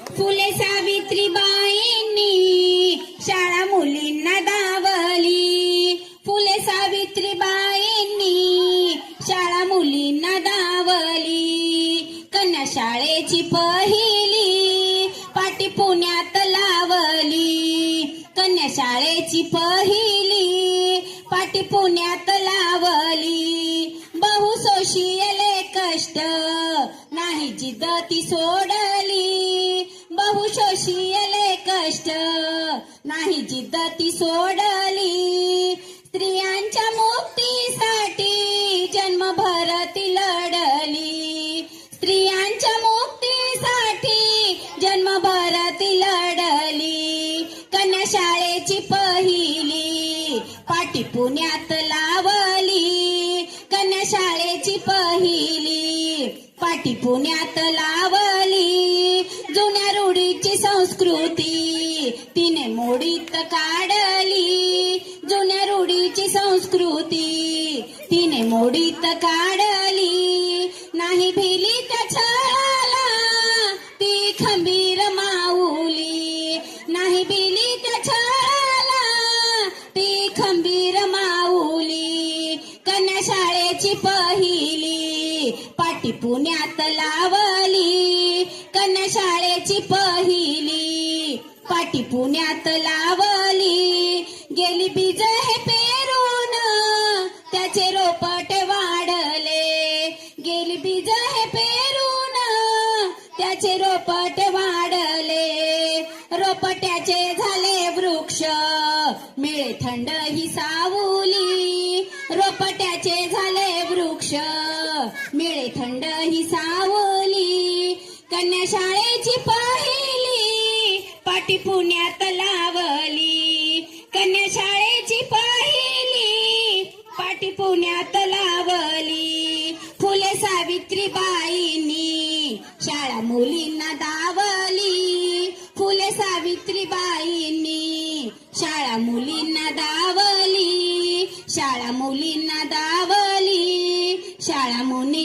फुले सावित्रीबाईंनी शाळा मुलींना दावली. फुले सावित्रीबाईंनी शाळा मुलींना दावली. कन्या शाळेची पहिली पाटी पुण्यात लावली. कन्या शाळेची पहिली पाटी पुण्यात लावली. बहु सोशियले कष्ट नाही जिद्द ती सोडली. बहु सोशियले कष्ट नाही जिद्द ती सोडली. स्त्रियांच्या मुक्तीसाठी जन्मभर ती लढली. स्त्रियांच्या मुक्तीसाठी जन्मभर ती लढली. कन्या शाळेची पहिली पाटी पुण्यात लावली. कन्या शाळेची पहिली पाटी पुण्यात लावली. जुन्या रूढीची संस्कृती तिने मोडीत काढली. जुन्या रूढीची संस्कृती तिने मोडीत काढली. नाही भिली त्या छळाला ती खंबीर माऊली. नाही भिली त्या छळाला ती खंबीर माऊली. कन्या शाळेची पहिली पाटी पुण्यात लावली. कन्या शाळेची पहिली पाटी पुण्यात लावली. गेली बीज हे पेरून त्याचे रोपट वाढले. गेली बीज हे पेरून त्याचे रोपट वाढले. रोपट्याचे झाले वृक्ष मिळे थंड ही सावली. रोपट्याचे झाले वृक्ष मिळे थंड ही सावली. कन्या शाळेची पहिली पाटी पुण्यात लावली. कन्या शाळेची पहिली पाटी पुण्यात लावली. फुले सावित्रीबाईंनी शाळा मुलींना दावली. फुले सावित्रीबाईंनी शाळा मुलींना दावली. शाळा मुलींना दावली. शाळा मुली